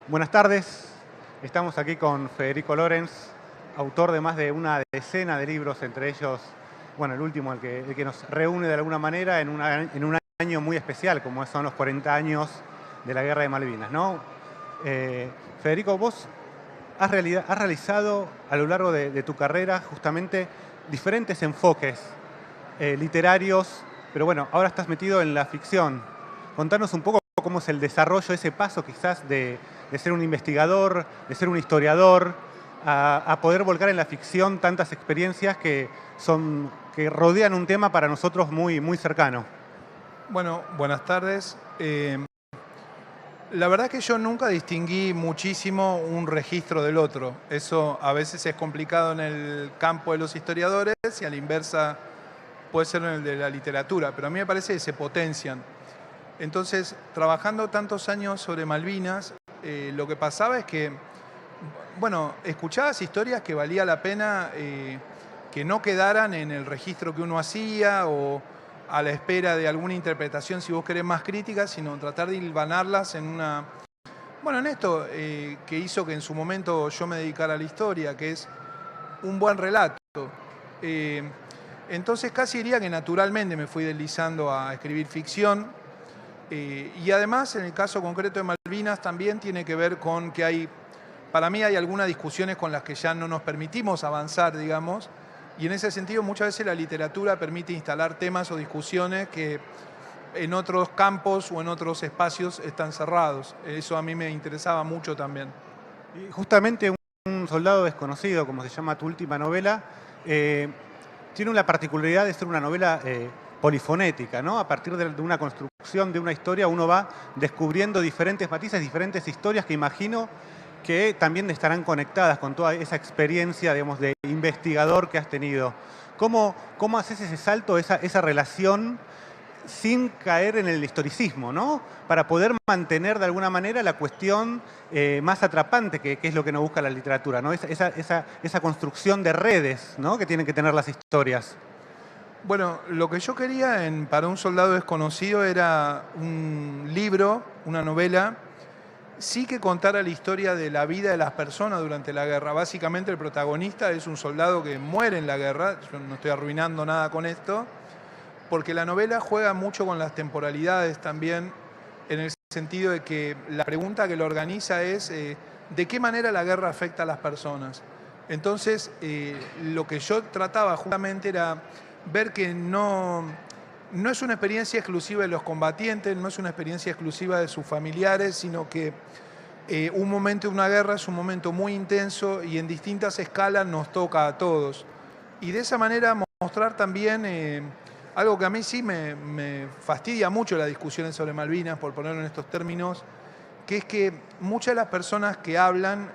Buenas tardes, estamos aquí con Federico Lorenz, autor de más de una decena de libros, entre ellos, bueno, el último, el que nos reúne de alguna manera en un año muy especial, como son los 40 años de la Guerra de Malvinas, ¿no? Federico, vos has realizado a lo largo de tu carrera justamente diferentes enfoques literarios, pero bueno, ahora estás metido en la ficción. Contanos un poco cómo es el desarrollo, ese paso quizás de ser un investigador, de ser un historiador, a poder volcar en la ficción tantas experiencias que rodean un tema para nosotros muy, muy cercano. Bueno, buenas tardes. La verdad es que yo nunca distinguí muchísimo un registro del otro. Eso a veces es complicado en el campo de los historiadores y a la inversa puede ser en el de la literatura, pero a mí me parece que se potencian. Entonces, trabajando tantos años sobre Malvinas, lo que pasaba es que, bueno, escuchabas historias que valía la pena que no quedaran en el registro que uno hacía o a la espera de alguna interpretación, si vos querés, más crítica, sino tratar de hilvanarlas en una... Bueno, en esto que hizo que en su momento yo me dedicara a la historia, que es un buen relato. Entonces casi diría que naturalmente me fui deslizando a escribir ficción. Y además, en el caso concreto de Malvinas, también tiene que ver con que para mí hay algunas discusiones con las que ya no nos permitimos avanzar, digamos, y en ese sentido muchas veces la literatura permite instalar temas o discusiones que en otros campos o en otros espacios están cerrados. Eso a mí me interesaba mucho también. Y justamente un soldado desconocido, como se llama tu última novela, tiene la particularidad de ser una novela polifonética, ¿no? A partir de una construcción de una historia uno va descubriendo diferentes matices, diferentes historias que imagino que también estarán conectadas con toda esa experiencia, digamos, de investigador que has tenido. ¿Cómo haces ese salto, esa relación sin caer en el historicismo, ¿no? Para poder mantener de alguna manera la cuestión más atrapante, que es lo que nos busca la literatura, ¿no? Esa construcción de redes, ¿no? Que tienen que tener las historias. Bueno, lo que yo quería para un soldado desconocido era un libro, una novela, sí que contara la historia de la vida de las personas durante la guerra. Básicamente el protagonista es un soldado que muere en la guerra, yo no estoy arruinando nada con esto, porque la novela juega mucho con las temporalidades también, en el sentido de que la pregunta que lo organiza es ¿de qué manera la guerra afecta a las personas? Entonces, lo que yo trataba justamente era ver que no es una experiencia exclusiva de los combatientes, no es una experiencia exclusiva de sus familiares, sino que un momento de una guerra es un momento muy intenso y en distintas escalas nos toca a todos. Y de esa manera mostrar también algo que a mí sí me fastidia mucho las discusiones sobre Malvinas, por ponerlo en estos términos, que es que muchas de las personas que hablan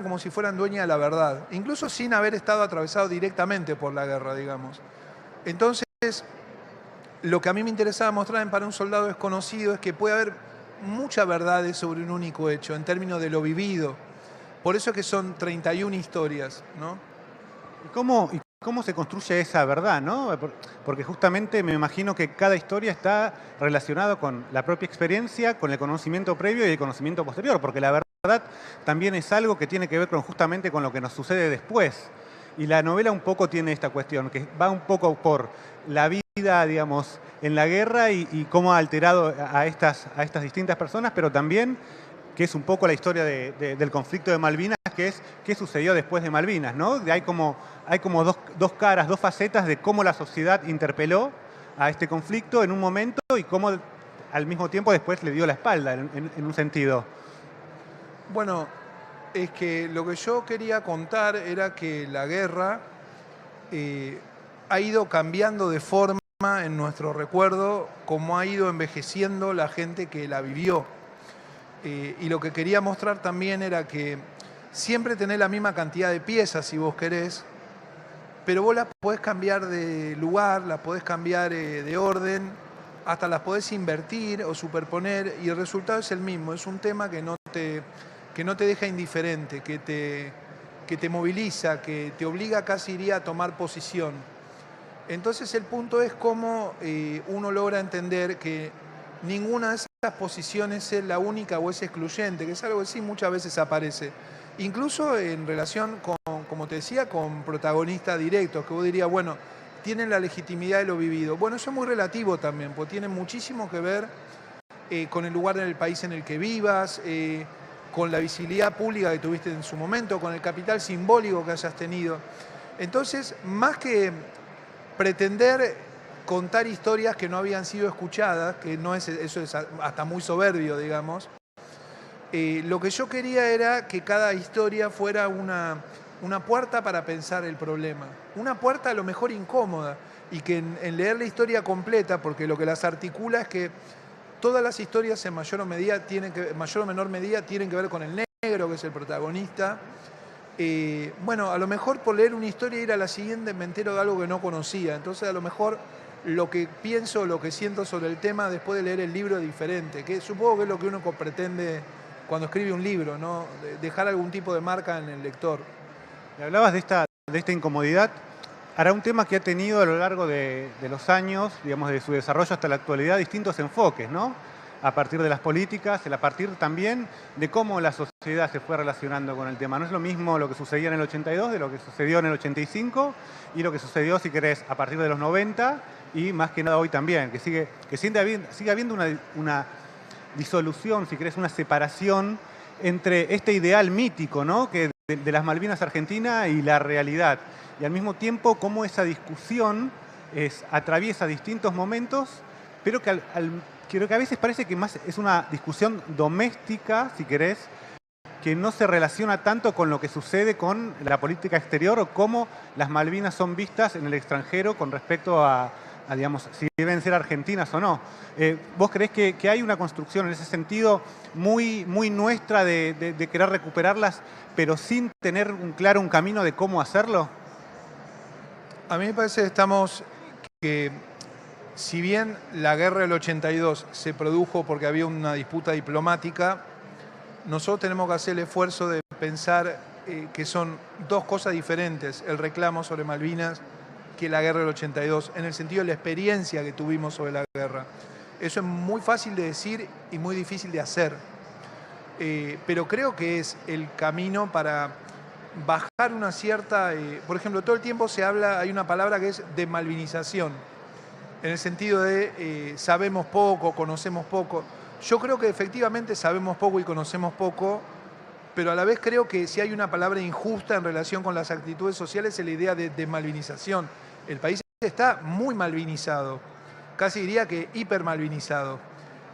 como si fueran dueñas de la verdad, incluso sin haber estado atravesados directamente por la guerra, digamos. Entonces, lo que a mí me interesaba mostrar Para un soldado desconocido es que puede haber muchas verdades sobre un único hecho, en términos de lo vivido. Por eso es que son 31 historias, ¿no? ¿Y cómo se construye esa verdad, ¿no? Porque justamente me imagino que cada historia está relacionada con la propia experiencia, con el conocimiento previo y el conocimiento posterior, porque la verdad también es algo que tiene que ver justamente con lo que nos sucede después. Y la novela un poco tiene esta cuestión, que va un poco por la vida, digamos, en la guerra y cómo ha alterado a estas distintas personas, pero también que es un poco la historia del conflicto de Malvinas, que es qué sucedió después de Malvinas, ¿no? Hay como dos caras, dos facetas de cómo la sociedad interpeló a este conflicto en un momento y cómo al mismo tiempo después le dio la espalda, en un sentido. Bueno, es que lo que yo quería contar era que la guerra ha ido cambiando de forma en nuestro recuerdo, como ha ido envejeciendo la gente que la vivió. Y lo que quería mostrar también era que siempre tenés la misma cantidad de piezas, si vos querés, pero vos las podés cambiar de lugar, las podés cambiar de orden, hasta las podés invertir o superponer, y el resultado es el mismo. Es un tema que no te deja indiferente, que te moviliza, que te obliga casi iría a tomar posición. Entonces el punto es cómo uno logra entender que ninguna de esas posición es la única o es excluyente, que es algo que sí muchas veces aparece. Incluso en relación con, como te decía, con protagonistas directos, que vos dirías, bueno, tienen la legitimidad de lo vivido. Bueno, eso es muy relativo también, porque tiene muchísimo que ver con el lugar en el país en el que vivas, con la visibilidad pública que tuviste en su momento, con el capital simbólico que hayas tenido. Entonces, más que pretender contar historias que no habían sido escuchadas, que no es, eso es hasta muy soberbio, digamos, lo que yo quería era que cada historia fuera una puerta para pensar el problema. Una puerta a lo mejor incómoda, y que en leer la historia completa, porque lo que las articula es que todas las historias en mayor o menor medida tienen que ver con el negro, que es el protagonista. Bueno, a lo mejor por leer una historia y ir a la siguiente me entero de algo que no conocía. Entonces a lo mejor lo que pienso, lo que siento sobre el tema después de leer el libro es diferente, que supongo que es lo que uno pretende cuando escribe un libro, ¿no? Dejar algún tipo de marca en el lector. Y hablabas de esta incomodidad. Hará un tema que ha tenido a lo largo de los años, digamos, de su desarrollo hasta la actualidad, distintos enfoques, ¿no? A partir de las políticas, a partir también de cómo la sociedad se fue relacionando con el tema. No es lo mismo lo que sucedía en el 82 de lo que sucedió en el 85 y lo que sucedió, si querés, a partir de los 90 y más que nada hoy también, que sigue habiendo una disolución, si querés, una separación entre este ideal mítico, ¿no? Que de las Malvinas Argentina y la realidad. Y al mismo tiempo, cómo esa discusión atraviesa distintos momentos, pero que creo que a veces parece que más es una discusión doméstica, si querés, que no se relaciona tanto con lo que sucede con la política exterior o cómo las Malvinas son vistas en el extranjero con respecto a digamos, si deben ser argentinas o no. ¿Vos creés que hay una construcción en ese sentido muy nuestra de querer recuperarlas, pero sin tener un camino de cómo hacerlo? A mí me parece que si bien la guerra del 82 se produjo porque había una disputa diplomática, nosotros tenemos que hacer el esfuerzo de pensar que son dos cosas diferentes, el reclamo sobre Malvinas que la guerra del 82, en el sentido de la experiencia que tuvimos sobre la guerra. Eso es muy fácil de decir y muy difícil de hacer. Pero creo que es el camino para bajar una cierta... por ejemplo, todo el tiempo se habla, hay una palabra que es desmalvinización, en el sentido de sabemos poco, conocemos poco. Yo creo que efectivamente sabemos poco y conocemos poco, pero a la vez creo que si hay una palabra injusta en relación con las actitudes sociales es la idea de desmalvinización. El país está muy malvinizado, casi diría que hipermalvinizado.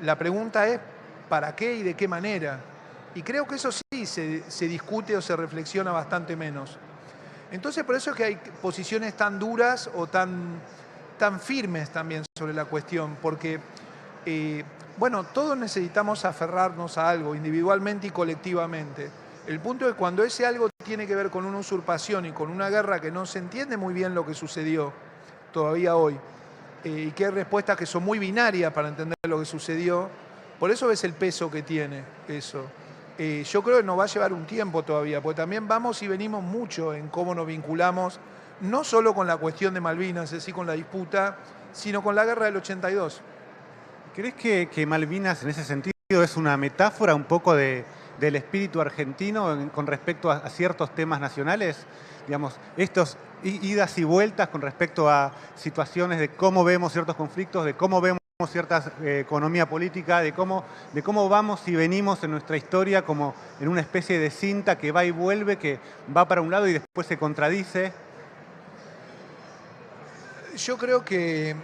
La pregunta es ¿para qué y de qué manera? Y creo que eso sí se discute o se reflexiona bastante menos. Entonces por eso es que hay posiciones tan duras o tan firmes también sobre la cuestión, porque bueno, todos necesitamos aferrarnos a algo, individualmente y colectivamente. El punto es cuando ese algo tiene que ver con una usurpación y con una guerra que no se entiende muy bien lo que sucedió todavía hoy, y que hay respuestas que son muy binarias para entender lo que sucedió, por eso ves el peso que tiene eso. Yo creo que nos va a llevar un tiempo todavía, porque también vamos y venimos mucho en cómo nos vinculamos, no solo con la cuestión de Malvinas, es decir, con la disputa, sino con la guerra del 82. ¿Crees que Malvinas en ese sentido es una metáfora un poco del espíritu argentino con respecto a ciertos temas nacionales? Digamos, estos idas y vueltas con respecto a situaciones de cómo vemos ciertos conflictos, de cómo vemos cierta economía política, de cómo vamos y venimos en nuestra historia como en una especie de cinta que va y vuelve, que va para un lado y después se contradice. Yo creo que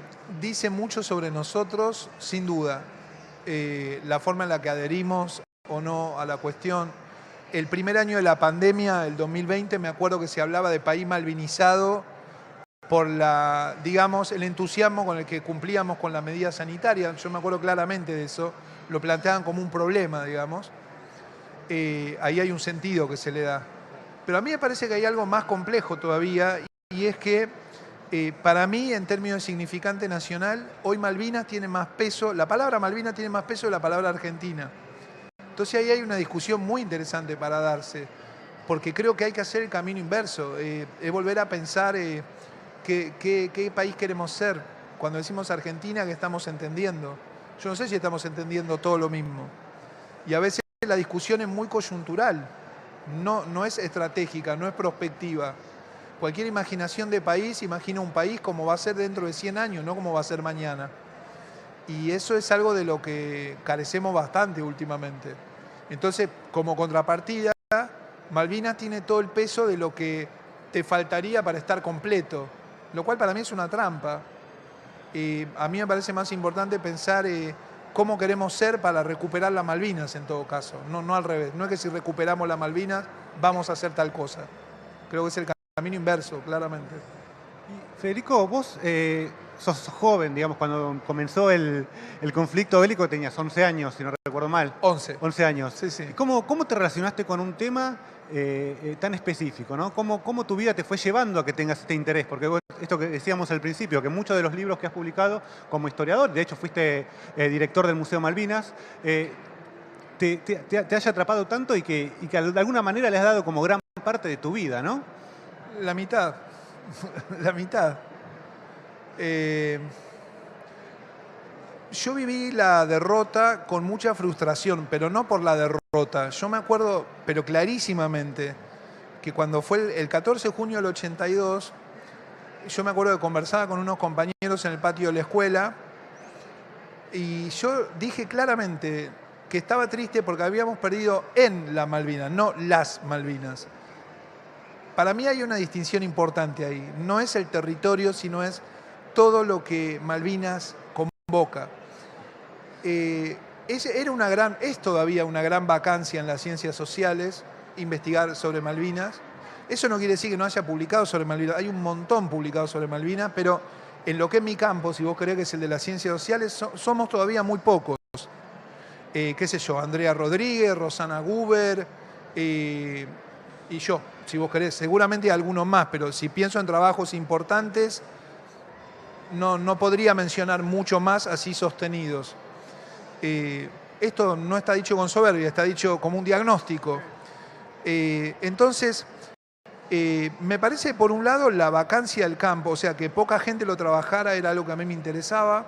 dice mucho sobre nosotros, sin duda, la forma en la que adherimos o no a la cuestión. El primer año de la pandemia, el 2020, me acuerdo que se hablaba de país malvinizado por digamos, el entusiasmo con el que cumplíamos con la medida sanitaria. Yo me acuerdo claramente de eso, lo planteaban como un problema, digamos. Ahí hay un sentido que se le da. Pero a mí me parece que hay algo más complejo todavía, y es que para mí, en términos de significante nacional, hoy Malvinas tiene más peso, la palabra Malvinas tiene más peso que la palabra Argentina. Entonces ahí hay una discusión muy interesante para darse, porque creo que hay que hacer el camino inverso, es volver a pensar qué país queremos ser. Cuando decimos Argentina, ¿qué estamos entendiendo? Yo no sé si estamos entendiendo todo lo mismo. Y a veces la discusión es muy coyuntural, no es estratégica, no es prospectiva. Cualquier imaginación de país imagina un país como va a ser dentro de 100 años, no como va a ser mañana. Y eso es algo de lo que carecemos bastante últimamente. Entonces, como contrapartida, Malvinas tiene todo el peso de lo que te faltaría para estar completo, lo cual para mí es una trampa. A mí me parece más importante pensar cómo queremos ser para recuperar las Malvinas en todo caso, no al revés. No es que si recuperamos las Malvinas vamos a hacer tal cosa. Creo que es el camino inverso, claramente. Y Federico, vos sos joven, digamos, cuando comenzó el conflicto bélico tenías 11 años, si no recuerdo mal. 11. 11 años. Sí, sí. ¿Cómo te relacionaste con un tema tan específico, ¿no? ¿Cómo tu vida te fue llevando a que tengas este interés? Porque vos, esto que decíamos al principio, que muchos de los libros que has publicado como historiador, de hecho fuiste director del Museo Malvinas, te haya atrapado tanto y que de alguna manera le has dado como gran parte de tu vida, ¿no? La mitad. La mitad. Yo viví la derrota con mucha frustración, pero no por la derrota. Yo me acuerdo, pero clarísimamente, que cuando fue el 14 de junio del 82, yo me acuerdo que conversaba con unos compañeros en el patio de la escuela y yo dije claramente que estaba triste porque habíamos perdido en las Malvinas, no las Malvinas. Para mí hay una distinción importante ahí. No es el territorio, sino es todo lo que Malvinas convoca. Es todavía una gran vacancia en las ciencias sociales investigar sobre Malvinas. Eso no quiere decir que no haya publicado sobre Malvinas. Hay un montón publicado sobre Malvinas, pero en lo que es mi campo, si vos querés que es el de las ciencias sociales, somos todavía muy pocos. Qué sé yo, Andrea Rodríguez, Rosana Guber y yo, si vos querés. Seguramente hay algunos más, pero si pienso en trabajos importantes, no podría mencionar mucho más así sostenidos. Esto no está dicho con soberbia, está dicho como un diagnóstico. Entonces, me parece, por un lado, la vacancia del campo, o sea, que poca gente lo trabajara era algo que a mí me interesaba.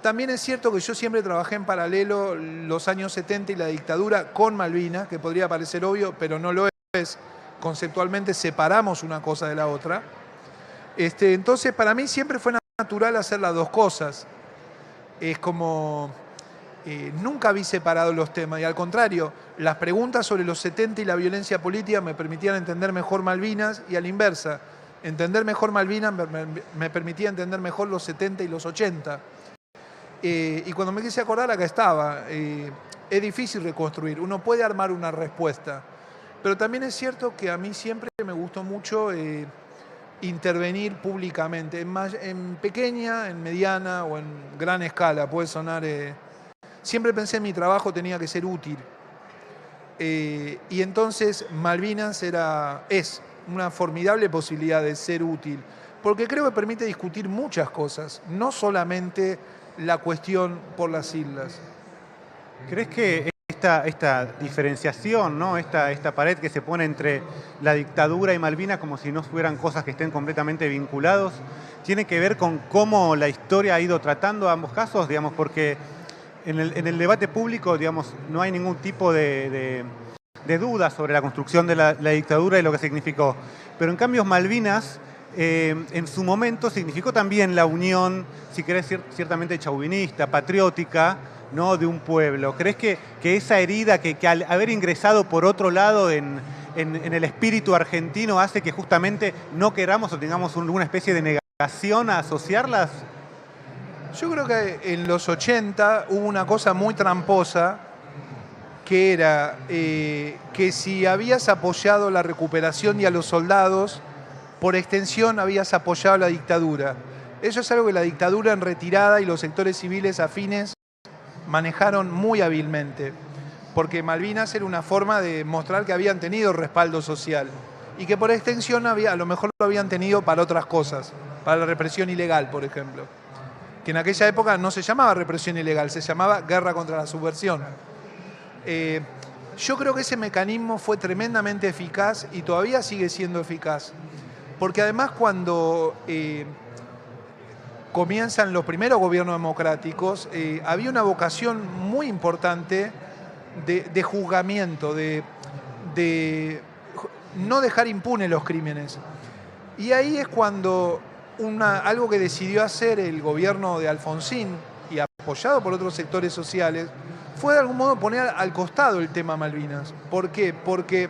También es cierto que yo siempre trabajé en paralelo los años 70 y la dictadura con Malvinas, que podría parecer obvio, pero no lo es. Conceptualmente separamos una cosa de la otra. Entonces, para mí siempre fue natural hacer las dos cosas. Es como... nunca vi separados los temas y al contrario, las preguntas sobre los 70 y la violencia política me permitían entender mejor Malvinas y a la inversa, entender mejor Malvinas me permitía entender mejor los 70 y los 80. Y cuando me quise acordar, acá estaba. Es difícil reconstruir, uno puede armar una respuesta, pero también es cierto que a mí siempre me gustó mucho intervenir públicamente, en pequeña, en mediana o en gran escala, puede sonar... Siempre pensé en mi trabajo tenía que ser útil. Y entonces Malvinas es una formidable posibilidad de ser útil, porque creo que permite discutir muchas cosas, no solamente la cuestión por las islas. ¿Crees que esta diferenciación, ¿no? esta pared que se pone entre la dictadura y Malvinas como si no fueran cosas que estén completamente vinculados, tiene que ver con cómo la historia ha ido tratando ambos casos? Digamos, porque en el debate público, digamos, no hay ningún tipo de duda sobre la construcción de la dictadura y lo que significó. Pero en cambio Malvinas, en su momento, significó también la unión, si querés, ciertamente chauvinista, patriótica, ¿no? De un pueblo. ¿Crees que esa herida, que al haber ingresado por otro lado en el espíritu argentino, hace que justamente no queramos o tengamos una especie de negación a asociarlas? Yo creo que en los 80 hubo una cosa muy tramposa, que era que si habías apoyado la recuperación y a los soldados, por extensión habías apoyado la dictadura. Eso es algo que la dictadura en retirada y los sectores civiles afines manejaron muy hábilmente, porque Malvinas era una forma de mostrar que habían tenido respaldo social y que por extensión a lo mejor lo habían tenido para otras cosas, para la represión ilegal, por ejemplo, que en aquella época no se llamaba represión ilegal, se llamaba guerra contra la subversión. Yo creo que ese mecanismo fue tremendamente eficaz y todavía sigue siendo eficaz, porque además cuando comienzan los primeros gobiernos democráticos, había una vocación muy importante de juzgamiento, de no dejar impunes los crímenes. Y ahí es cuando algo que decidió hacer el gobierno de Alfonsín, y apoyado por otros sectores sociales, fue de algún modo poner al costado el tema Malvinas. ¿Por qué? Porque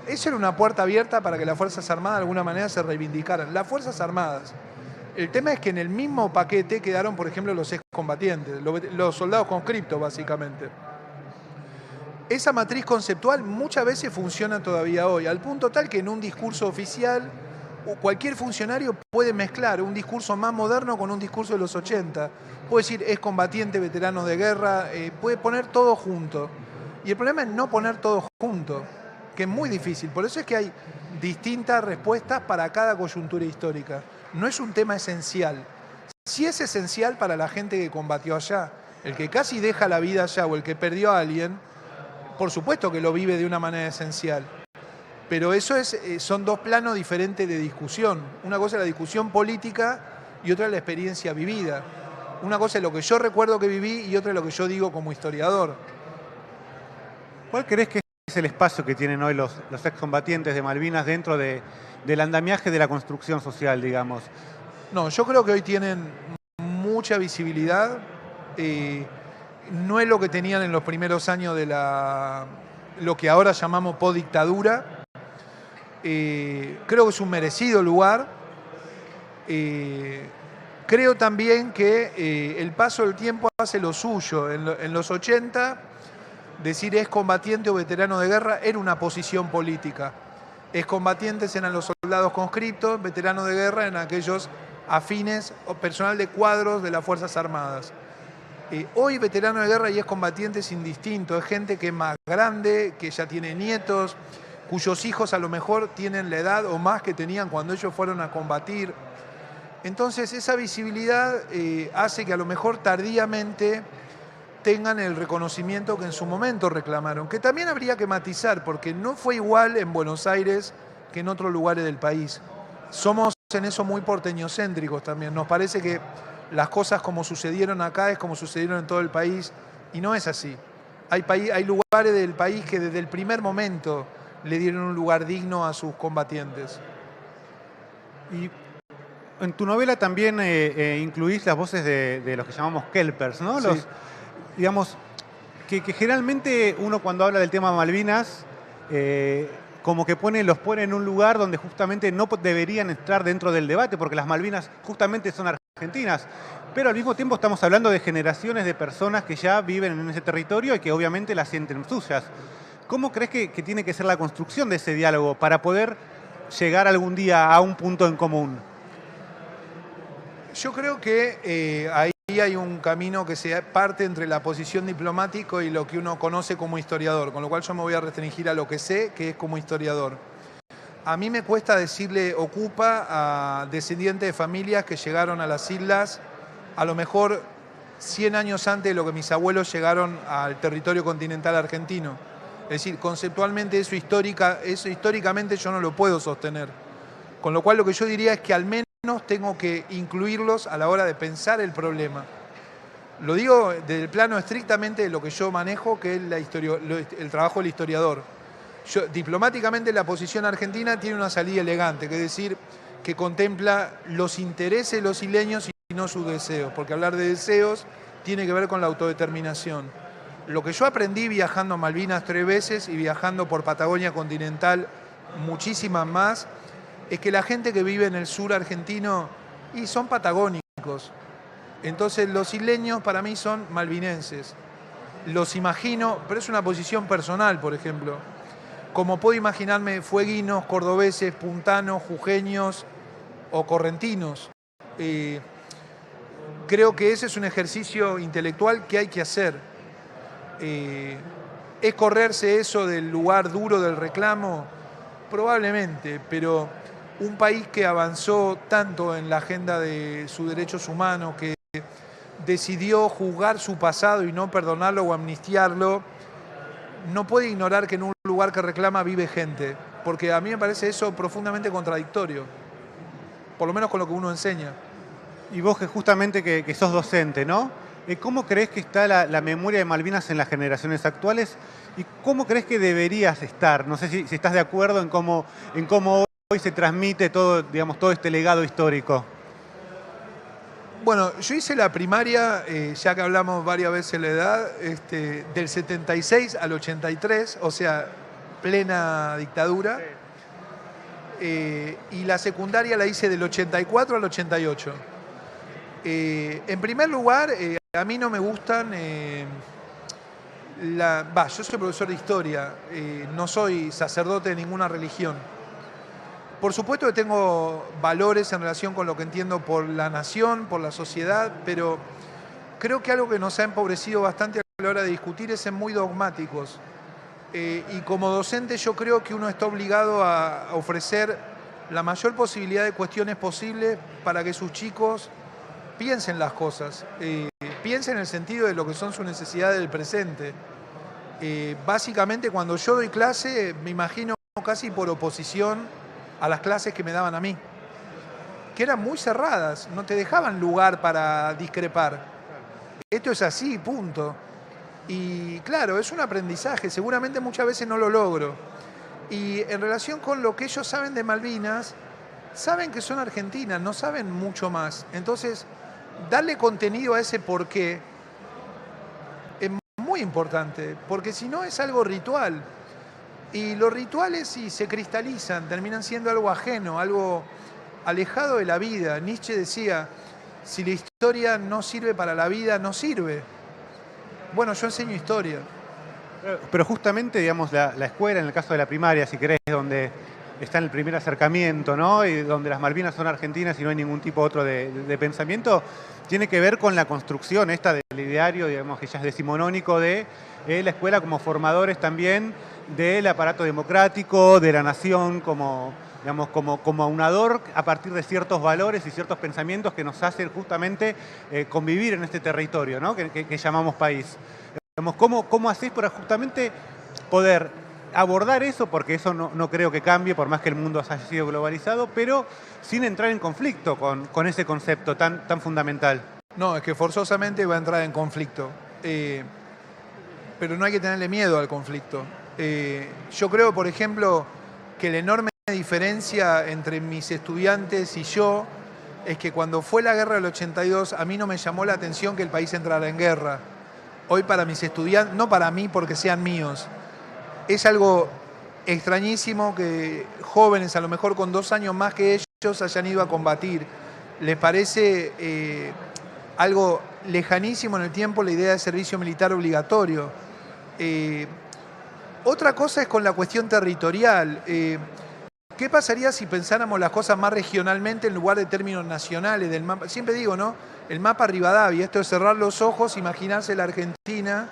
esa era una puerta abierta para que las Fuerzas Armadas de alguna manera se reivindicaran. Las Fuerzas Armadas. El tema es que en el mismo paquete quedaron, por ejemplo, los excombatientes, los soldados conscriptos, básicamente. Esa matriz conceptual muchas veces funciona todavía hoy, al punto tal que en un discurso oficial cualquier funcionario puede mezclar un discurso más moderno con un discurso de los 80. Puede decir excombatiente, veterano de guerra, puede poner todo junto. Y el problema es no poner todo junto, que es muy difícil. Por eso es que hay distintas respuestas para cada coyuntura histórica. No es un tema esencial. Sí es esencial para la gente que combatió allá. El que casi deja la vida allá o el que perdió a alguien, por supuesto que lo vive de una manera esencial. Pero eso son dos planos diferentes de discusión. Una cosa es la discusión política y otra es la experiencia vivida. Una cosa es lo que yo recuerdo que viví y otra es lo que yo digo como historiador. ¿Cuál crees que es el espacio que tienen hoy los excombatientes de Malvinas dentro del andamiaje de la construcción social, digamos? No, yo creo que hoy tienen mucha visibilidad. No es lo que tenían en los primeros años de lo que ahora llamamos postdictadura. Creo que es un merecido lugar. Creo también que el paso del tiempo hace lo suyo. En los 80, decir excombatiente o veterano de guerra era una posición política. Excombatientes eran los soldados conscriptos, veteranos de guerra eran aquellos afines o personal de cuadros de las Fuerzas Armadas. Hoy veterano de guerra y excombatiente es indistinto, es gente que es más grande, que ya tiene nietos, cuyos hijos a lo mejor tienen la edad o más que tenían cuando ellos fueron a combatir. Entonces esa visibilidad hace que a lo mejor tardíamente tengan el reconocimiento que en su momento reclamaron, que también habría que matizar, porque no fue igual en Buenos Aires que en otros lugares del país. Somos en eso muy porteñocéntricos también, nos parece que las cosas como sucedieron acá es como sucedieron en todo el país, y no es así. Hay lugares del país que desde el primer momento le dieron un lugar digno a sus combatientes. Y en tu novela también incluís las voces de los que llamamos kelpers, ¿no? Sí. Digamos, que generalmente uno cuando habla del tema Malvinas, como que los pone en un lugar donde justamente no deberían estar dentro del debate, porque las Malvinas justamente son argentinas. Pero al mismo tiempo estamos hablando de generaciones de personas que ya viven en ese territorio y que obviamente las sienten suyas. ¿Cómo crees que tiene que ser la construcción de ese diálogo para poder llegar algún día a un punto en común? Yo creo que ahí hay un camino que se parte entre la posición diplomática y lo que uno conoce como historiador, con lo cual yo me voy a restringir a lo que sé, que es como historiador. A mí me cuesta decirle ocupa a descendientes de familias que llegaron a las islas a lo mejor 100 años antes de lo que mis abuelos llegaron al territorio continental argentino. Es decir, conceptualmente eso históricamente yo no lo puedo sostener. Con lo cual lo que yo diría es que al menos tengo que incluirlos a la hora de pensar el problema. Lo digo desde el plano estrictamente de lo que yo manejo, que es el trabajo del historiador. Diplomáticamente la posición argentina tiene una salida elegante, que es decir, que contempla los intereses de los isleños y no sus deseos, porque hablar de deseos tiene que ver con la autodeterminación. Lo que yo aprendí viajando a Malvinas 3 veces y viajando por Patagonia continental muchísimas más, es que la gente que vive en el sur argentino y son patagónicos. Entonces los isleños para mí son malvinenses. Los imagino, pero es una posición personal, por ejemplo. Como puedo imaginarme fueguinos, cordobeses, puntanos, jujeños o correntinos. Creo que ese es un ejercicio intelectual que hay que hacer. ¿Es correrse eso del lugar duro del reclamo? Probablemente, pero un país que avanzó tanto en la agenda de sus derechos humanos, que decidió juzgar su pasado y no perdonarlo o amnistiarlo, no puede ignorar que en un lugar que reclama vive gente, porque a mí me parece eso profundamente contradictorio, por lo menos con lo que uno enseña. Y vos que justamente que sos docente, ¿no? ¿Cómo crees que está la memoria de Malvinas en las generaciones actuales? ¿Y cómo crees que deberías estar? No sé si estás de acuerdo en cómo hoy se transmite todo, digamos, todo este legado histórico. Bueno, yo hice la primaria, ya que hablamos varias veces la edad, del 76 al 83, o sea, plena dictadura. Y la secundaria la hice del 84 al 88. En primer lugar, a mí no me gustan... yo soy profesor de historia, no soy sacerdote de ninguna religión. Por supuesto que tengo valores en relación con lo que entiendo por la nación, por la sociedad, pero creo que algo que nos ha empobrecido bastante a la hora de discutir es ser muy dogmáticos. Y como docente yo creo que uno está obligado a ofrecer la mayor posibilidad de cuestiones posibles para que sus chicos piensen las cosas, piensen en el sentido de lo que son sus necesidades del presente. Básicamente cuando yo doy clase me imagino casi por oposición a las clases que me daban a mí, que eran muy cerradas, no te dejaban lugar para discrepar. Esto es así, punto. Y claro, es un aprendizaje, seguramente muchas veces no lo logro. Y en relación con lo que ellos saben de Malvinas, saben que son argentinas, no saben mucho más. Entonces, darle contenido a ese porqué es muy importante, porque si no es algo ritual. Y los rituales, si se cristalizan, terminan siendo algo ajeno, algo alejado de la vida. Nietzsche decía, si la historia no sirve para la vida, no sirve. Bueno, yo enseño historia. Pero justamente, digamos, la escuela, en el caso de la primaria, si querés, donde está en el primer acercamiento, ¿no? Y donde las Malvinas son argentinas y no hay ningún tipo otro de pensamiento, tiene que ver con la construcción esta del ideario, digamos, que ya es decimonónico de la escuela como formadores también del aparato democrático, de la nación como, digamos, como aunador a partir de ciertos valores y ciertos pensamientos que nos hacen justamente convivir en este territorio, ¿no? que llamamos país. Digamos, ¿cómo hacés para justamente poder abordar eso? Porque eso no creo que cambie, por más que el mundo haya sido globalizado, pero sin entrar en conflicto con ese concepto tan fundamental. No, es que forzosamente va a entrar en conflicto. Pero no hay que tenerle miedo al conflicto. Yo creo, por ejemplo, que la enorme diferencia entre mis estudiantes y yo es que cuando fue la guerra del 82 a mí no me llamó la atención que el país entrara en guerra. Hoy para mis estudiantes, no para mí porque sean míos, es algo extrañísimo que jóvenes, a lo mejor con 2 años más que ellos, hayan ido a combatir. Les parece algo lejanísimo en el tiempo la idea de servicio militar obligatorio. Otra cosa es con la cuestión territorial. ¿Qué pasaría si pensáramos las cosas más regionalmente en lugar de términos nacionales del mapa? Siempre digo, ¿no? El mapa Rivadavia, esto es cerrar los ojos, imaginarse la Argentina.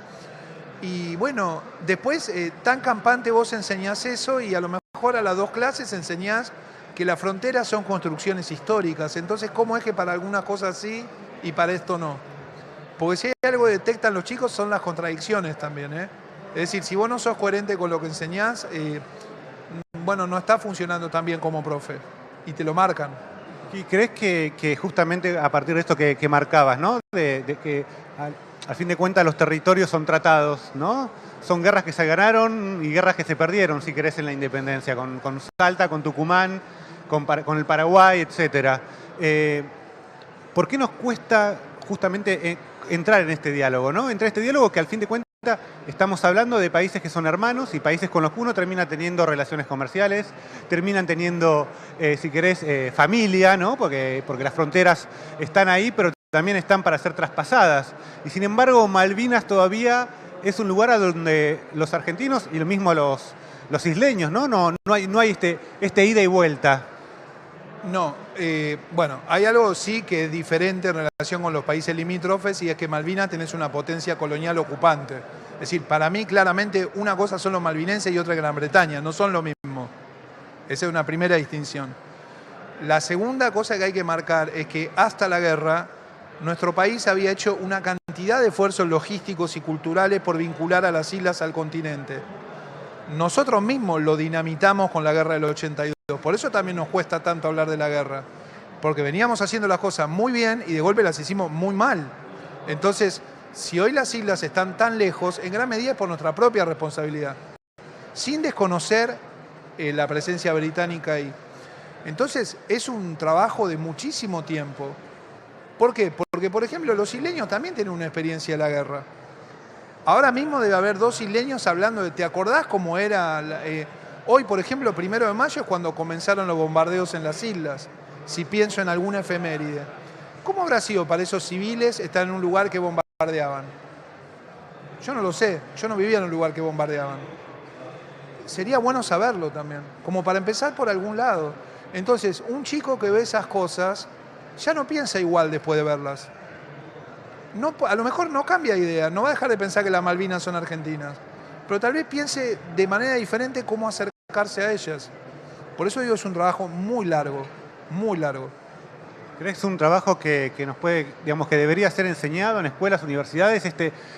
Y bueno, después tan campante vos enseñás eso y a lo mejor a las 2 clases enseñás que las fronteras son construcciones históricas. Entonces, ¿cómo es que para algunas cosas sí y para esto no? Porque si hay algo que detectan los chicos son las contradicciones también, ¿eh? Es decir, si vos no sos coherente con lo que enseñás, bueno, no está funcionando tan bien como profe. Y te lo marcan. ¿Y crees que justamente a partir de esto que marcabas, ¿no? De que al fin de cuentas los territorios son tratados, ¿no? Son guerras que se ganaron y guerras que se perdieron, si querés, en la independencia, con Salta, con Tucumán, con el Paraguay, etcétera. ¿Por qué nos cuesta justamente entrar en este diálogo, ¿no? Entrar en este diálogo que al fin de cuentas estamos hablando de países que son hermanos y países con los que uno termina teniendo relaciones comerciales, terminan teniendo, si querés, familia, ¿no? Porque las fronteras están ahí, pero también están para ser traspasadas. Y sin embargo, Malvinas todavía es un lugar a donde los argentinos y lo mismo los isleños, ¿no? No hay este ida y vuelta. No, bueno, hay algo sí que es diferente en relación con los países limítrofes y es que Malvinas tenés una potencia colonial ocupante. Es decir, para mí claramente una cosa son los malvinenses y otra Gran Bretaña, no son lo mismo. Esa es una primera distinción. La segunda cosa que hay que marcar es que hasta la guerra nuestro país había hecho una cantidad de esfuerzos logísticos y culturales por vincular a las islas al continente. Nosotros mismos lo dinamitamos con la guerra del 82. Por eso también nos cuesta tanto hablar de la guerra. porque veníamos haciendo las cosas muy bien y de golpe las hicimos muy mal. Entonces, si hoy las islas están tan lejos, en gran medida es por nuestra propia responsabilidad, sin desconocer la presencia británica ahí. Entonces, es un trabajo de muchísimo tiempo. ¿Por qué? Porque, por ejemplo, los isleños también tienen una experiencia de la guerra. Ahora mismo debe haber 2 isleños hablando de, ¿te acordás cómo era? Hoy, por ejemplo, 1 de mayo es cuando comenzaron los bombardeos en las islas, si pienso en alguna efeméride. ¿Cómo habrá sido para esos civiles estar en un lugar que bombardeaban? Yo no lo sé, yo no vivía en un lugar que bombardeaban. Sería bueno saberlo también, como para empezar por algún lado. Entonces, un chico que ve esas cosas ya no piensa igual después de verlas. No, a lo mejor no cambia de idea, no va a dejar de pensar que las Malvinas son argentinas, pero tal vez piense de manera diferente cómo acercarse a ellas. Por eso digo, es un trabajo muy largo, muy largo. ¿Crees que es un trabajo que nos puede, digamos, que debería ser enseñado en escuelas, universidades,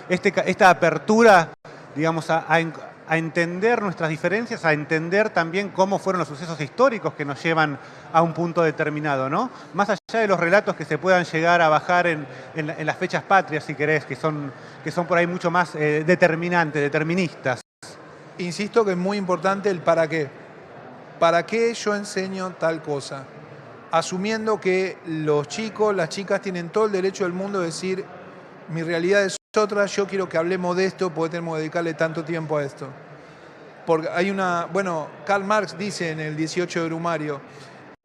esta apertura, digamos, a entender nuestras diferencias, a entender también cómo fueron los sucesos históricos que nos llevan a un punto determinado, ¿no? Más allá de los relatos que se puedan llegar a bajar en las fechas patrias, si querés, que son por ahí mucho más determinantes, deterministas. Insisto que es muy importante el para qué. ¿Para qué yo enseño tal cosa? Asumiendo que los chicos, las chicas tienen todo el derecho del mundo de decir, mi realidad es otra, yo quiero que hablemos de esto porque tenemos que dedicarle tanto tiempo a esto. Porque hay Karl Marx dice en el 18 de Brumario,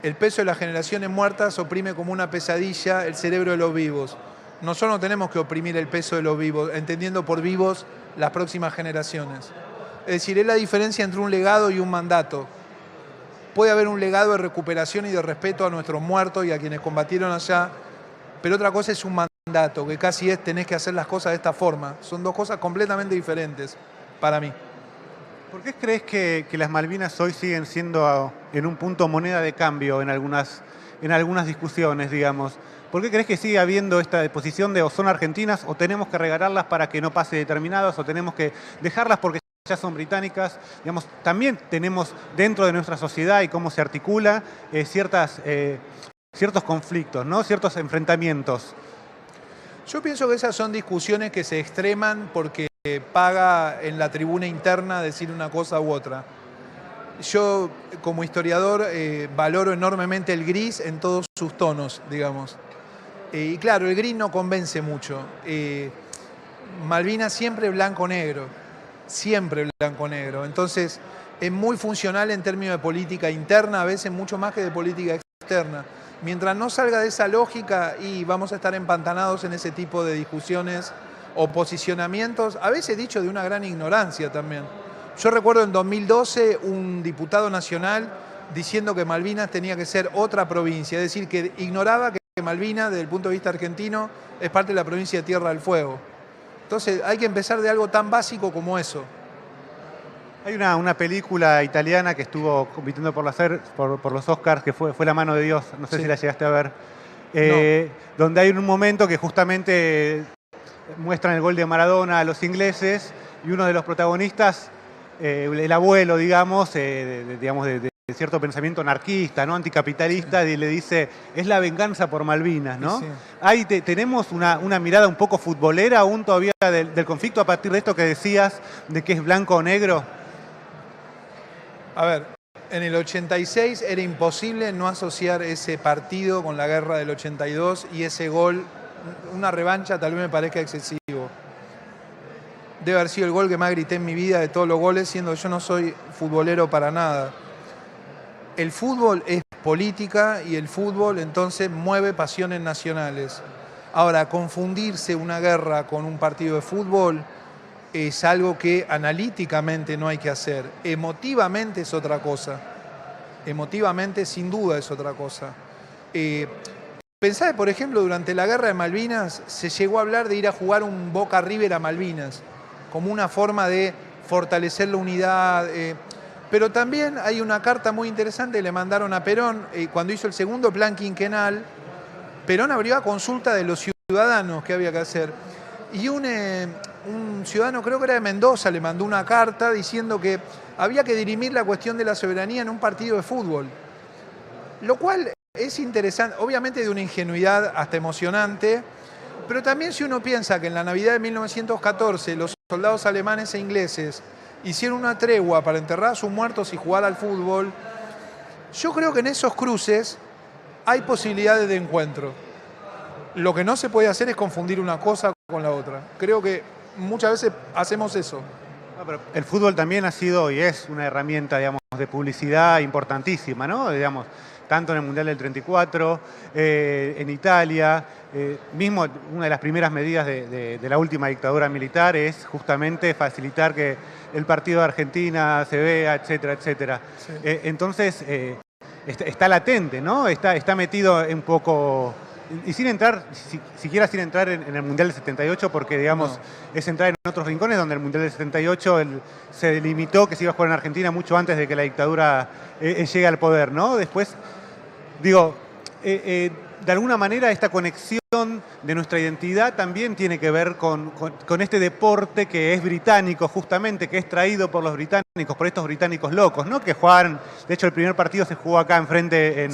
el peso de las generaciones muertas oprime como una pesadilla el cerebro de los vivos. Nosotros no tenemos que oprimir el peso de los vivos, entendiendo por vivos las próximas generaciones. Es decir, es la diferencia entre un legado y un mandato. Puede haber un legado de recuperación y de respeto a nuestros muertos y a quienes combatieron allá, pero otra cosa es un mandato, que casi es tenés que hacer las cosas de esta forma. Son 2 cosas completamente diferentes para mí. ¿Por qué crees que las Malvinas hoy siguen siendo en un punto moneda de cambio en algunas discusiones, digamos? ¿Por qué crees que sigue habiendo esta posición de o son argentinas o tenemos que regalarlas para que no pase determinadas o tenemos que dejarlas porque ya son británicas? Digamos, también tenemos dentro de nuestra sociedad y cómo se articula ciertos conflictos, ¿no? Ciertos enfrentamientos. Yo pienso que esas son discusiones que se extreman porque paga en la tribuna interna decir una cosa u otra. Yo, como historiador, valoro enormemente el gris en todos sus tonos, digamos. Y claro, el gris no convence mucho. Malvinas siempre blanco-negro, siempre blanco-negro. Entonces, es muy funcional en términos de política interna, a veces mucho más que de política externa. Mientras no salga de esa lógica y vamos a estar empantanados en ese tipo de discusiones o posicionamientos, a veces dicho de una gran ignorancia también. Yo recuerdo en 2012 un diputado nacional diciendo que Malvinas tenía que ser otra provincia, es decir, que ignoraba que Malvinas, desde el punto de vista argentino, es parte de la provincia de Tierra del Fuego. Entonces hay que empezar de algo tan básico como eso. Hay una película italiana que estuvo compitiendo por los Oscars, que fue La mano de Dios, no sé si la llegaste a ver, No. donde hay un momento que justamente muestran el gol de Maradona a los ingleses y uno de los protagonistas, el abuelo, digamos, de cierto pensamiento anarquista, ¿no? Anticapitalista, y le dice, es la venganza por Malvinas, ¿no? Sí. Ahí tenemos una mirada un poco futbolera aún todavía del conflicto a partir de esto que decías, de que es blanco o negro. A ver, en el 86 era imposible no asociar ese partido con la guerra del 82 y ese gol, una revancha tal vez me parezca excesivo. Debe haber sido el gol que más grité en mi vida de todos los goles, siendo que yo no soy futbolero para nada. El fútbol es política y el fútbol entonces mueve pasiones nacionales. Ahora, confundirse una guerra con un partido de fútbol es algo que analíticamente no hay que hacer. Emotivamente es otra cosa. Emotivamente sin duda es otra cosa. Pensá que, por ejemplo, durante la guerra de Malvinas se llegó a hablar de ir a jugar un Boca River a Malvinas, como una forma de fortalecer la unidad. Pero también hay una carta muy interesante que le mandaron a Perón cuando hizo el segundo plan quinquenal. Perón abrió a consulta de los ciudadanos que había que hacer. Y un ciudadano, creo que era de Mendoza, le mandó una carta diciendo que había que dirimir la cuestión de la soberanía en un partido de fútbol. Lo cual es interesante, obviamente de una ingenuidad hasta emocionante, pero también si uno piensa que en la Navidad de 1914 los soldados alemanes e ingleses hicieron una tregua para enterrar a sus muertos y jugar al fútbol, yo creo que en esos cruces hay posibilidades de encuentro. Lo que no se puede hacer es confundir una cosa con la otra. Creo que muchas veces hacemos eso. No, pero el fútbol también ha sido y es una herramienta, digamos, de publicidad importantísima, ¿no? Digamos, tanto en el Mundial del 34, en Italia, mismo una de las primeras medidas de la última dictadura militar es justamente facilitar que el partido de Argentina se vea, etcétera, etcétera. Sí. Entonces, está latente, ¿no? Está metido un poco... Y sin entrar, siquiera sin entrar en el Mundial del 78, porque, digamos, es entrar en otros rincones donde el Mundial del 78 se delimitó que se iba a jugar en Argentina mucho antes de que la dictadura llegue al poder, ¿no? Después, digo, de alguna manera esta conexión de nuestra identidad también tiene que ver con este deporte que es británico, justamente, que es traído por los británicos, por estos británicos locos, ¿no? Que jugaban, de hecho el primer partido se jugó acá enfrente,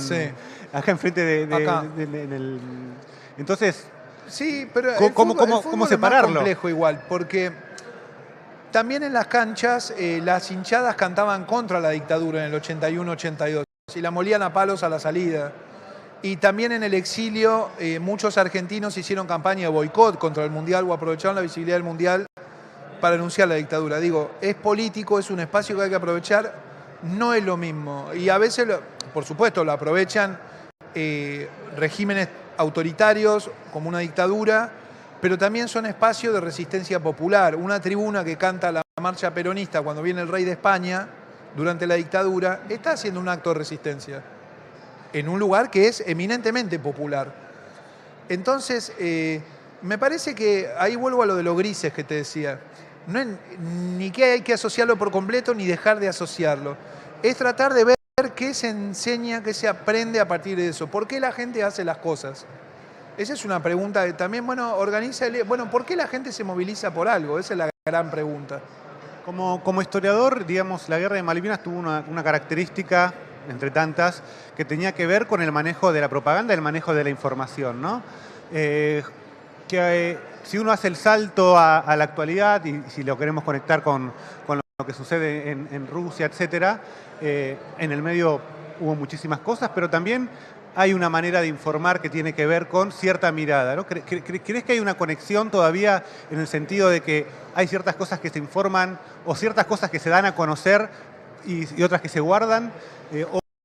acá enfrente entonces, sí, pero ¿cómo separarlo? Es más complejo igual, porque también en las canchas las hinchadas cantaban contra la dictadura en el 81-82 y la molían a palos a la salida. Y también en el exilio muchos argentinos hicieron campaña de boicot contra el Mundial o aprovecharon la visibilidad del Mundial para denunciar la dictadura. Digo, es político, es un espacio que hay que aprovechar, no es lo mismo. Y a veces, por supuesto, lo aprovechan regímenes autoritarios como una dictadura, pero también son espacios de resistencia popular. Una tribuna que canta la marcha peronista cuando viene el rey de España durante la dictadura está haciendo un acto de resistencia en un lugar que es eminentemente popular. Entonces, me parece que ahí vuelvo a lo de los grises que te decía. No es, ni que hay que asociarlo por completo ni dejar de asociarlo. Es tratar de ver qué se enseña, qué se aprende a partir de eso. ¿Por qué la gente hace las cosas? Esa es una pregunta que también, ¿por qué la gente se moviliza por algo? Esa es la gran pregunta. Como historiador, digamos, la guerra de Malvinas tuvo una característica, entre tantas, que tenía que ver con el manejo de la propaganda y el manejo de la información, ¿no? Si uno hace el salto a la actualidad y si lo queremos conectar con lo que sucede en Rusia, etcétera, en el medio hubo muchísimas cosas, pero también hay una manera de informar que tiene que ver con cierta mirada, ¿no? ¿Crees que hay una conexión todavía en el sentido de que hay ciertas cosas que se informan o ciertas cosas que se dan a conocer y otras que se guardan?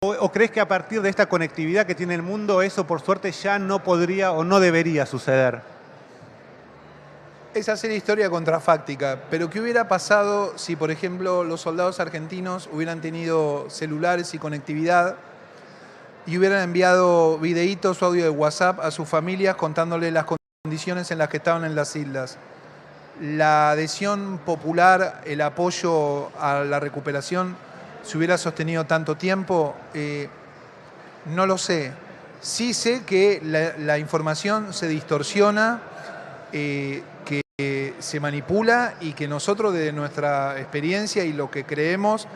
¿O crees que a partir de esta conectividad que tiene el mundo, eso por suerte ya no podría o no debería suceder? Es hacer historia contrafáctica, pero ¿qué hubiera pasado si, por ejemplo, los soldados argentinos hubieran tenido celulares y conectividad y hubieran enviado videitos o audio de WhatsApp a sus familias contándoles las condiciones en las que estaban en las islas? La adhesión popular, el apoyo a la recuperación, ¿se hubiera sostenido tanto tiempo? No lo sé. Sí sé que la información se distorsiona, que se manipula y que nosotros desde nuestra experiencia y lo que creemos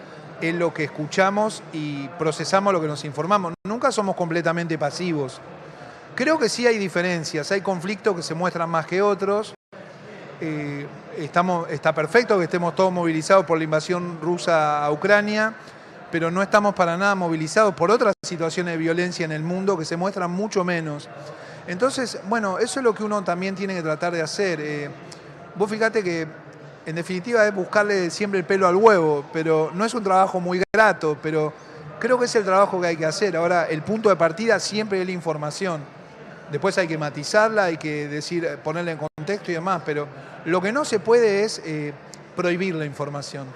es lo que escuchamos y procesamos lo que nos informamos. Nunca somos completamente pasivos. Creo que sí hay diferencias, hay conflictos que se muestran más que otros. Está perfecto que estemos todos movilizados por la invasión rusa a Ucrania, pero no estamos para nada movilizados por otras situaciones de violencia en el mundo que se muestran mucho menos. Entonces, bueno, eso es lo que uno también tiene que tratar de hacer. Vos fíjate que, en definitiva, es buscarle siempre el pelo al huevo, pero no es un trabajo muy grato, pero creo que es el trabajo que hay que hacer. Ahora, el punto de partida siempre es la información. Después hay que matizarla, hay que ponerla en contexto y demás, pero lo que no se puede es prohibir la información.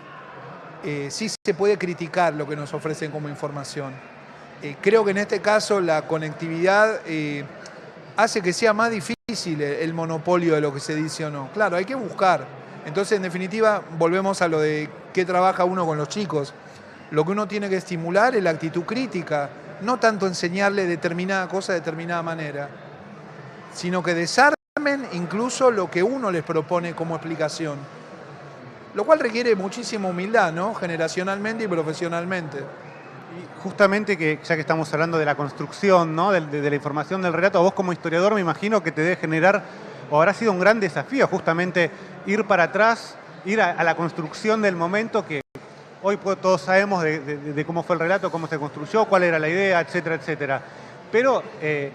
Sí se puede criticar lo que nos ofrecen como información. Creo que en este caso la conectividad hace que sea más difícil el monopolio de lo que se dice o no. Claro, hay que buscar. Entonces, en definitiva, volvemos a lo de qué trabaja uno con los chicos. Lo que uno tiene que estimular es la actitud crítica, no tanto enseñarle determinada cosa de determinada manera, sino que desarmen incluso lo que uno les propone como explicación. Lo cual requiere muchísima humildad, ¿no? Generacionalmente y profesionalmente. Y justamente que ya que estamos hablando de la construcción, ¿no? de la información del relato, a vos como historiador me imagino que te debe generar, o habrá sido un gran desafío justamente ir para atrás, ir a la construcción del momento que hoy todos sabemos de cómo fue el relato, cómo se construyó, cuál era la idea, etcétera, etcétera. Pero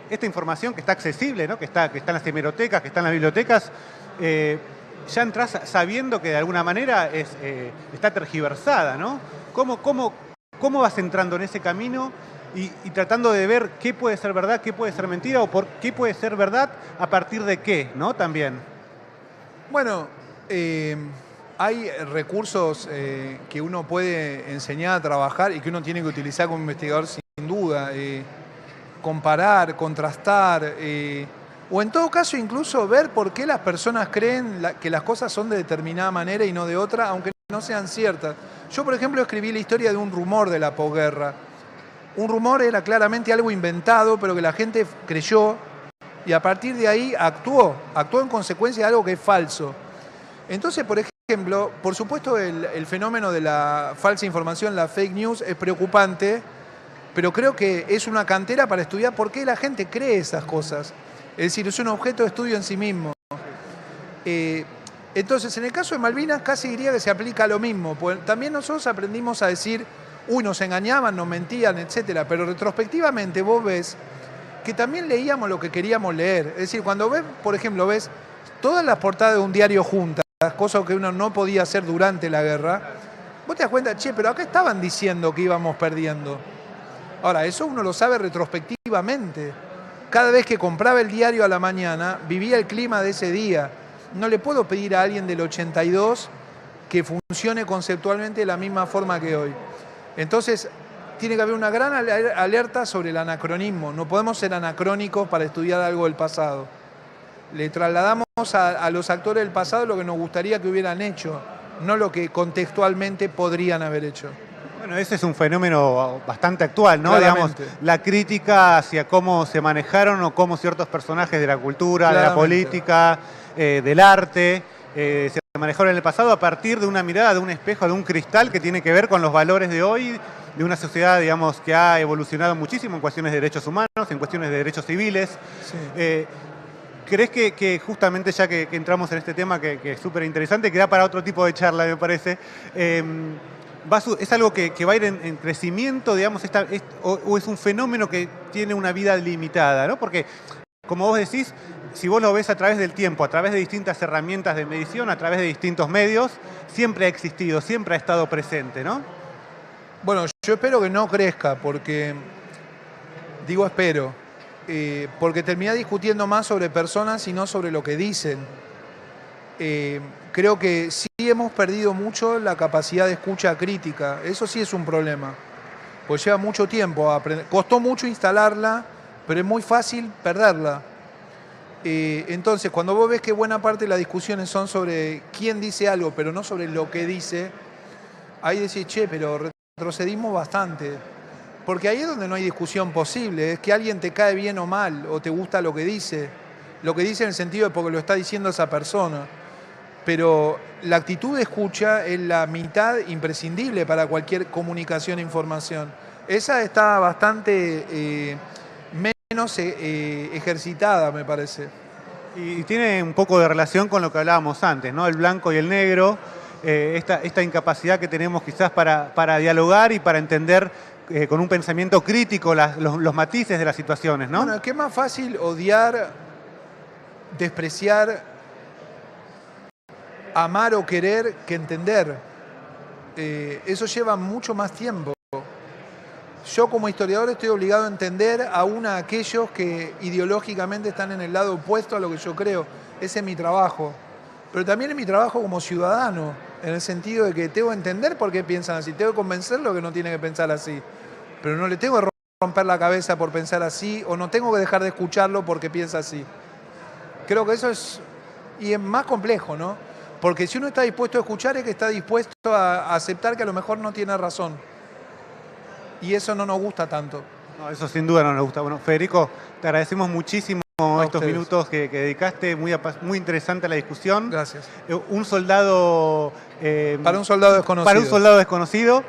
esta información que está accesible, ¿no? que está en las hemerotecas, que está en las bibliotecas, ya entras sabiendo que de alguna manera está tergiversada, ¿no? ¿Cómo vas entrando en ese camino y tratando de ver qué puede ser verdad, qué puede ser mentira o por qué puede ser verdad a partir de qué, ¿no? También. Bueno, hay recursos que uno puede enseñar a trabajar y que uno tiene que utilizar como investigador sin duda. Comparar, contrastar, o en todo caso incluso ver por qué las personas creen que las cosas son de determinada manera y no de otra, aunque no sean ciertas. Yo, por ejemplo, escribí la historia de un rumor de la posguerra. Un rumor era claramente algo inventado, pero que la gente creyó y a partir de ahí actuó en consecuencia de algo que es falso. Entonces, por ejemplo, por supuesto el fenómeno de la falsa información, la fake news, es preocupante, pero creo que es una cantera para estudiar por qué la gente cree esas cosas. Es decir, es un objeto de estudio en sí mismo. Entonces, en el caso de Malvinas casi diría que se aplica lo mismo, porque también nosotros aprendimos a decir, uy, nos engañaban, nos mentían, etcétera, pero retrospectivamente vos ves que también leíamos lo que queríamos leer. Es decir, cuando ves, por ejemplo, ves todas las portadas de un diario juntas, cosas que uno no podía hacer durante la guerra, vos te das cuenta, che, pero acá estaban diciendo que íbamos perdiendo. Ahora, eso uno lo sabe retrospectivamente. Cada vez que compraba el diario a la mañana, vivía el clima de ese día. No le puedo pedir a alguien del 82 que funcione conceptualmente de la misma forma que hoy. Entonces, tiene que haber una gran alerta sobre el anacronismo. No podemos ser anacrónicos para estudiar algo del pasado. Le trasladamos a los actores del pasado lo que nos gustaría que hubieran hecho, no lo que contextualmente podrían haber hecho. Bueno, ese es un fenómeno bastante actual, ¿no? Claramente. Digamos, la crítica hacia cómo se manejaron o cómo ciertos personajes de la cultura, de la política, del arte, se manejaron en el pasado a partir de una mirada, de un espejo, de un cristal que tiene que ver con los valores de hoy, de una sociedad, digamos, que ha evolucionado muchísimo en cuestiones de derechos humanos, en cuestiones de derechos civiles. Sí. ¿Crees que justamente ya que entramos en este tema que es súper interesante, que da para otro tipo de charla, me parece, es algo que va a ir en crecimiento, digamos, o es un fenómeno que tiene una vida limitada, ¿no? Porque, como vos decís, si vos lo ves a través del tiempo, a través de distintas herramientas de medición, a través de distintos medios, siempre ha existido, siempre ha estado presente, ¿no? Bueno, yo espero que no crezca, porque, digo espero, porque termina discutiendo más sobre personas y no sobre lo que dicen. Creo que sí hemos perdido mucho la capacidad de escucha crítica. Eso sí es un problema. Pues lleva mucho tiempo aprender. Costó mucho instalarla, pero es muy fácil perderla. Entonces, cuando vos ves que buena parte de las discusiones son sobre quién dice algo, pero no sobre lo que dice, ahí decís, che, pero retrocedimos bastante. Porque ahí es donde no hay discusión posible. Es que alguien te cae bien o mal, o te gusta lo que dice. Lo que dice en el sentido de porque lo está diciendo esa persona. Pero la actitud de escucha es la mitad imprescindible para cualquier comunicación e información. Esa está bastante menos ejercitada, me parece. Y tiene un poco de relación con lo que hablábamos antes, ¿no? El blanco y el negro, esta incapacidad que tenemos quizás para dialogar y para entender con un pensamiento crítico los matices de las situaciones, ¿no? Bueno, es que es más fácil odiar, despreciar, amar o querer que entender. Eso lleva mucho más tiempo. Yo como historiador estoy obligado a entender aún a aquellos que ideológicamente están en el lado opuesto a lo que yo creo. Ese es mi trabajo. Pero también es mi trabajo como ciudadano, en el sentido de que tengo que entender por qué piensan así, tengo que convencerlo que no tiene que pensar así. Pero no le tengo que romper la cabeza por pensar así, o no tengo que dejar de escucharlo porque piensa así. Creo que eso es más complejo, ¿no? Porque si uno está dispuesto a escuchar es que está dispuesto a aceptar que a lo mejor no tiene razón. Y eso no nos gusta tanto. No, eso sin duda no nos gusta. Bueno, Federico, te agradecemos muchísimo estos minutos que dedicaste, muy interesante la discusión. Gracias. Un soldado... para un soldado desconocido. Para un soldado desconocido,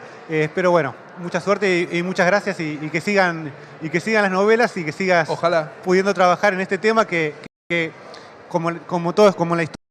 pero bueno, mucha suerte y muchas gracias y que sigan las novelas y que sigas Ojalá. pudiendo trabajar en este tema que como todo es como la historia.